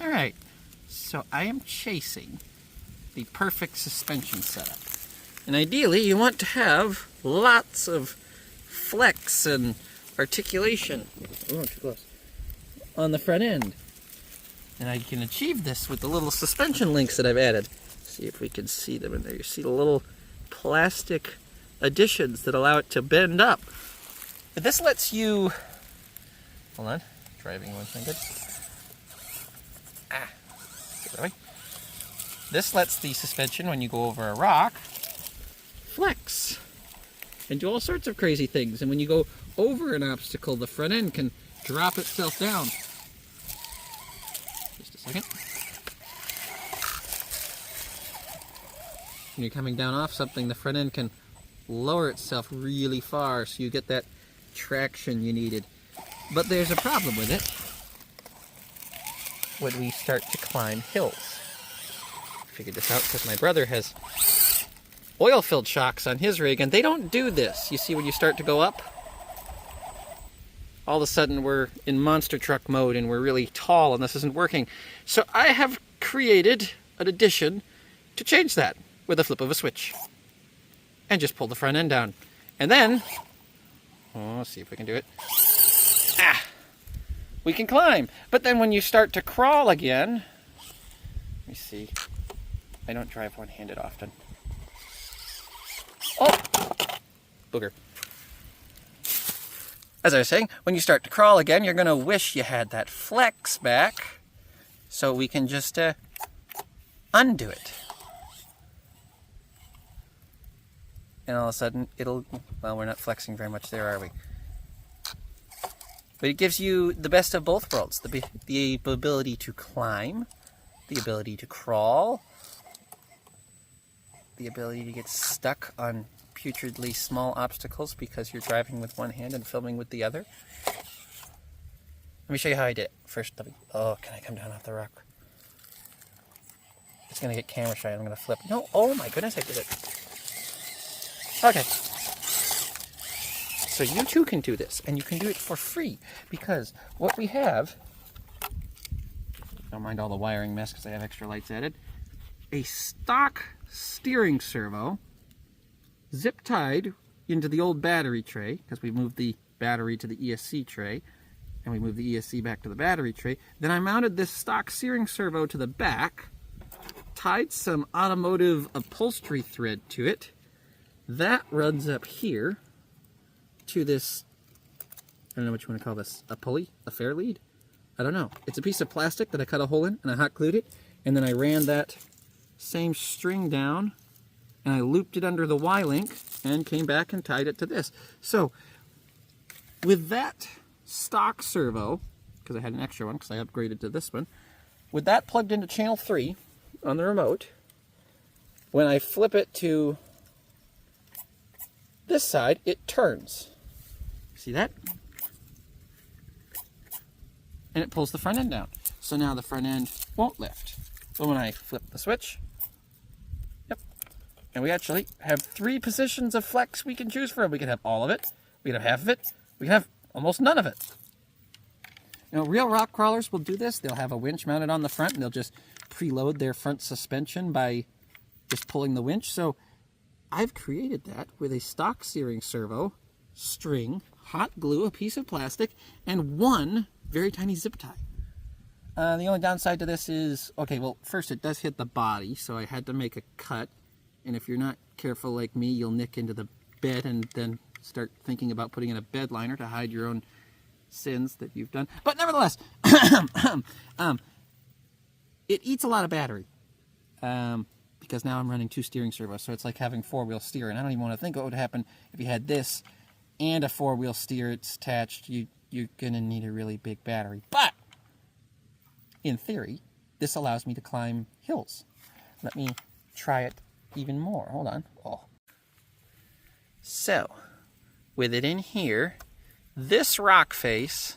Alright, so I am chasing the perfect suspension setup. And ideally, you want to have lots of flex and articulation on the front end. And I can achieve this with the little suspension links that I've added. See if we can see them in there. You see the little plastic additions that allow it to bend up. But this lets you... Hold on. Driving one thing good. Get that way. This lets the suspension, when you go over a rock, flex and do all sorts of crazy things. And when you go over an obstacle, the front end can drop itself down. Just a second. When you're coming down off something, the front end can lower itself really far so you get that traction you needed. But there's a problem with it when we start to climb hills. I figured this out because my brother has oil-filled shocks on his rig, and they don't do this. You see, when you start to go up, all of a sudden we're in monster truck mode and we're really tall and this isn't working. So I have created an addition to change that with a flip of a switch. And just pull the front end down. And then, let's see if we can do it. We can climb. But then when you start to crawl again, let me see. I don't drive one-handed often. Oh! Booger. As I was saying, when you start to crawl again, you're going to wish you had that flex back so we can just undo it. And all of a sudden, it'll... Well, we're not flexing very much there, are we? But it gives you the best of both worlds. The ability to climb, the ability to crawl, the ability to get stuck on putridly small obstacles because you're driving with one hand and filming with the other. Let me show you how I did it. First, oh, can I come down off the rock? It's going to get camera shy. I'm going to flip. No, oh my goodness, I did it. Okay. So you too can do this, and you can do it for free, because what we have, don't mind all the wiring mess because I have extra lights added, a stock steering servo zip-tied into the old battery tray, because we moved the battery to the ESC tray, and we moved the ESC back to the battery tray. Then I mounted this stock steering servo to the back, tied some automotive upholstery thread to it. That runs up here to this, I don't know what you want to call this, a pulley, a fair lead? I don't know. It's a piece of plastic that I cut a hole in and I hot glued it, and then I ran that same string down and I looped it under the Y-link and came back and tied it to this. So with that stock servo, because I had an extra one because I upgraded to this one, with that plugged into channel 3 on the remote, when I flip it to this side, it turns. See that? And it pulls the front end down. So now the front end won't lift. So when I flip the switch, yep. And we actually have 3 positions of flex we can choose from. We can have all of it, we can have half of it, we can have almost none of it. You know, real rock crawlers will do this. They'll have a winch mounted on the front and they'll just preload their front suspension by just pulling the winch. So I've created that with a stock steering servo, string, hot glue, a piece of plastic, and one very tiny zip tie. The only downside to this is, okay, well, first it does hit the body, so I had to make a cut. And if you're not careful like me, you'll nick into the bed and then start thinking about putting in a bed liner to hide your own sins that you've done. But nevertheless, it eats a lot of battery. Because now I'm running 2 steering servos, so it's like having 4-wheel steer, and I don't even want to think what would happen if you had this and a 4-wheel steer it's attached. You're going to need a really big battery. But, in theory, this allows me to climb hills. Let me try it even more. Hold on. Oh. So, with it in here, this rock face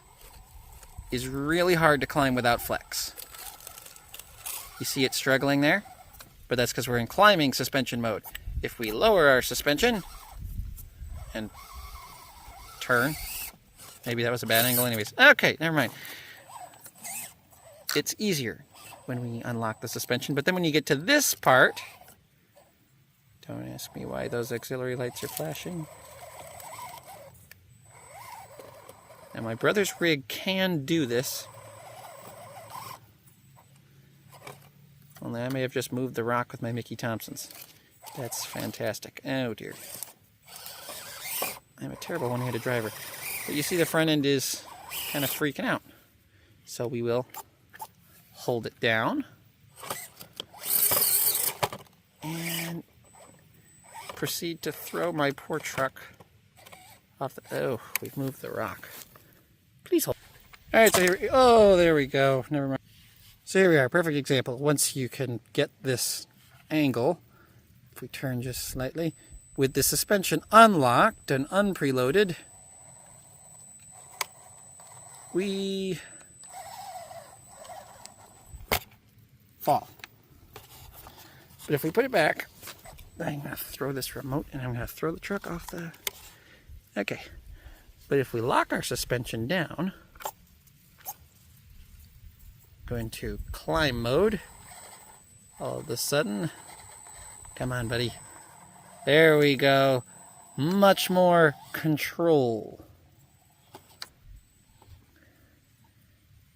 is really hard to climb without flex. You see it struggling there? But that's because we're in climbing suspension mode. If we lower our suspension and turn, maybe that was a bad angle anyways. Okay, never mind. It's easier. when we unlock the suspension. But then when you get to this part, don't ask me why those auxiliary lights are flashing. Now my brother's rig can do this. Only I may have just moved the rock with my Mickey Thompsons. That's fantastic. Oh dear. I'm a terrible one-handed driver. But you see the front end is kind of freaking out. So we will hold it down. And proceed to throw my poor truck off the... Oh, we've moved the rock. Please hold. Alright, so here we... Oh, there we go. Never mind. So here we are. Perfect example. Once you can get this angle, if we turn just slightly, with the suspension unlocked and unpreloaded, we fall. But if we put it back, I'm going to throw this remote and I'm going to throw the truck off the... Okay. But if we lock our suspension down, go into climb mode, all of a sudden, come on buddy, there we go, much more control.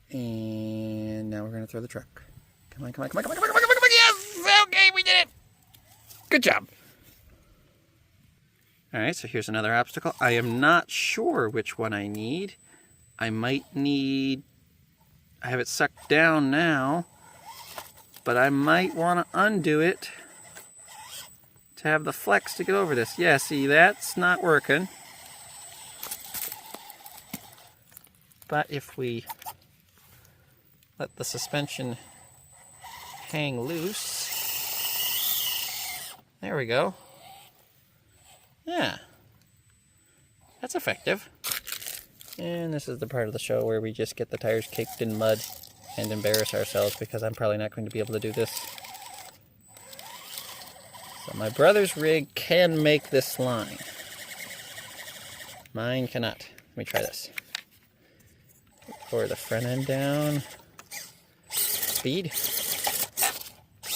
And now we're going to throw the truck. Come on, come on, come on, come on, come on, come on, come on, yes! Okay, we did it! Good job. Alright, so here's another obstacle. I am not sure which one I need. I might need... I have it sucked down now, but I might want to undo it to have the flex to get over this. Yeah, see, that's not working. But if we let the suspension hang loose, there we go. Yeah, that's effective. And this is the part of the show where we just get the tires caked in mud and embarrass ourselves because I'm probably not going to be able to do this. So my brother's rig can make this line. Mine cannot. Let me try this. Pour the front end down. Speed.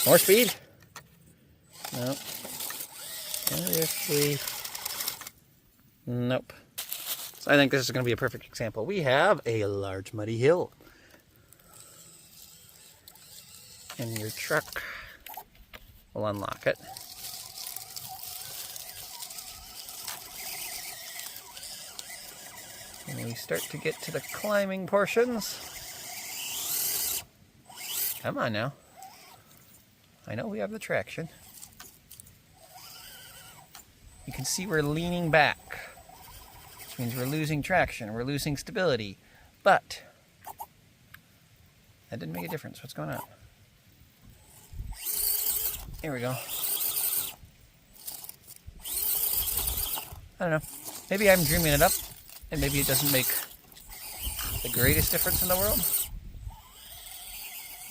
More speed. Nope. And if we... Nope. So I think this is going to be a perfect example. We have a large muddy hill. And your truck will unlock it. And we start to get to the climbing portions. Come on now. I know we have the traction. You can see we're leaning back. Which means we're losing traction, we're losing stability. But that didn't make a difference. What's going on? Here we go. I don't know. Maybe I'm dreaming it up, and maybe it doesn't make the greatest difference in the world.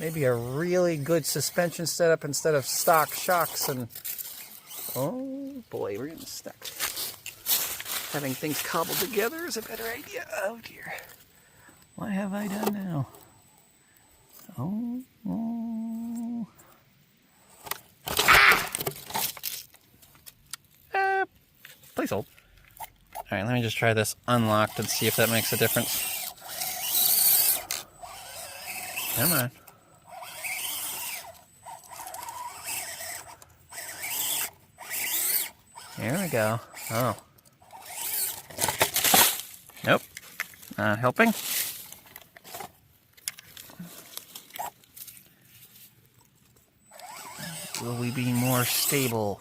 Maybe a really good suspension setup instead of stock shocks and... Oh boy, we're getting stuck. Having things cobbled together is a better idea. Oh dear. What have I done now? Oh. Please hold. Alright, let me just try this unlocked and see if that makes a difference. Come on. There we go. Oh. Nope. Not helping. Will we be more stable?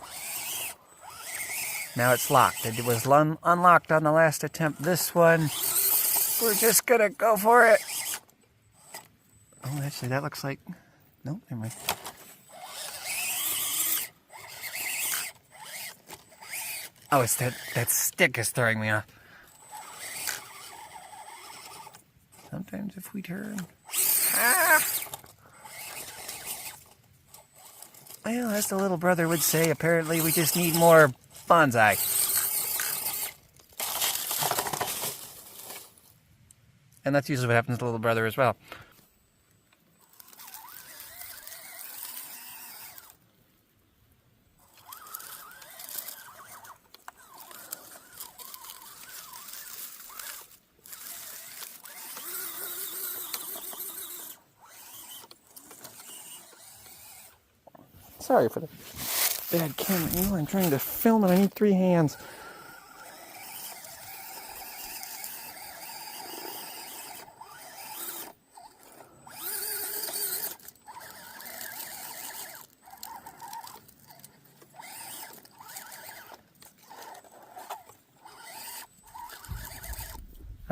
Now it's locked. It was unlocked on the last attempt. This one, we're just gonna go for it. Oh, actually, that looks like... Nope, never mind. Oh, it's that stick is throwing me off. Sometimes if we turn... Ah! Well, as the little brother would say, apparently we just need more bonsai. And that's usually what happens to the little brother as well. Sorry for the bad camera angle. I'm trying to film and I need 3 hands.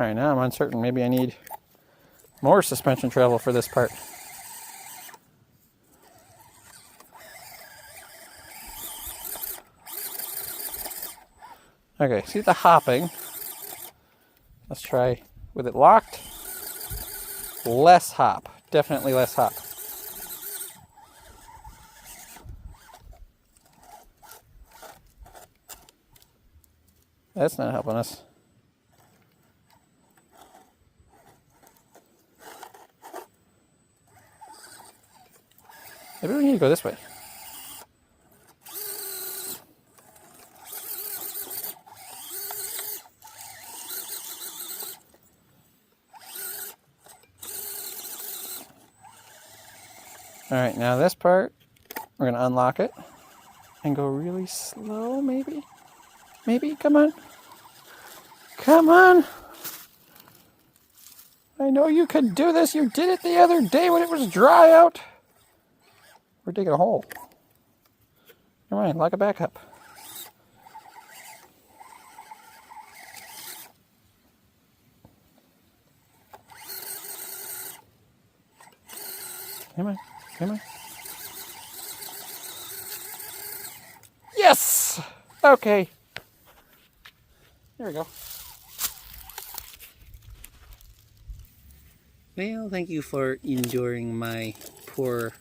Alright, now I'm uncertain. Maybe I need more suspension travel for this part. Okay, see the hopping. Let's try with it locked. Less hop. Definitely less hop. That's not helping us. Maybe we need to go this way. Alright, now this part, we're going to unlock it and go really slow, maybe? Maybe? Come on. Come on! I know you can do this. You did it the other day when it was dry out. We're digging a hole. Never mind, lock it back up. Come on, come on. Yes! Okay. There we go. Well, thank you for enduring my poor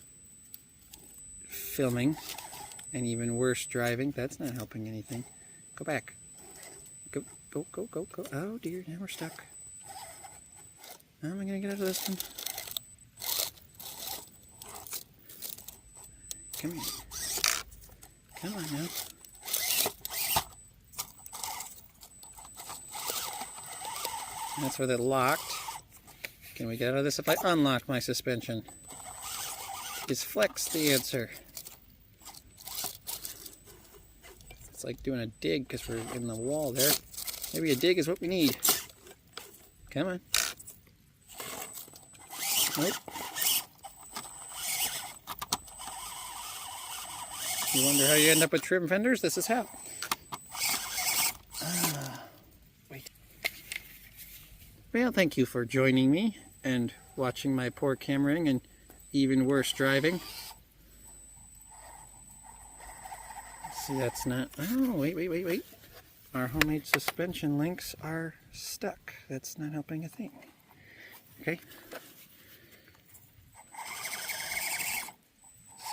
filming and even worse driving. That's not helping anything. Go back. Go, go, go, go, go. Oh dear, now we're stuck. How am I going to get out of this one? Come here. Come on now. That's where they're locked. Can we get out of this if I unlock my suspension? Is flex the answer? It's like doing a dig because we're in the wall there. Maybe a dig is what we need. Come on. Nope. You wonder how you end up with trim fenders? This is how. Wait. Well, thank you for joining me and watching my poor cameraing and even worse driving. See, that's not... Oh, wait. Our homemade suspension links are stuck. That's not helping a thing. Okay.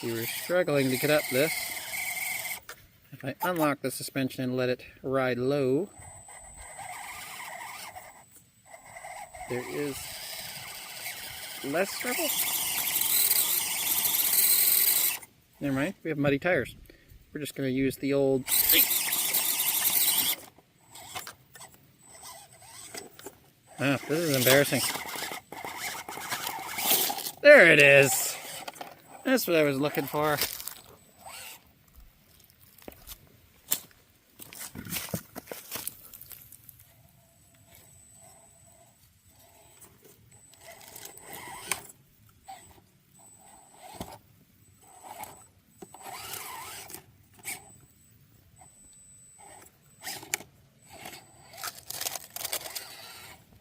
See, we're struggling to get up this. If I unlock the suspension and let it ride low, there is less trouble. Never mind, we have muddy tires. We're just going to use the old... Ah, this is embarrassing. There it is. That's what I was looking for.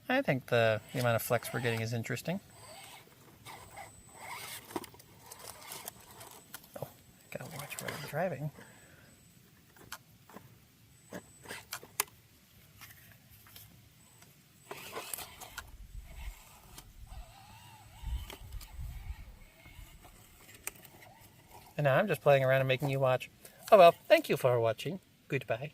I think the amount of flex we're getting is interesting. Oh, gotta watch where I'm driving. And now I'm just playing around and making you watch. Oh well, thank you for watching. Goodbye.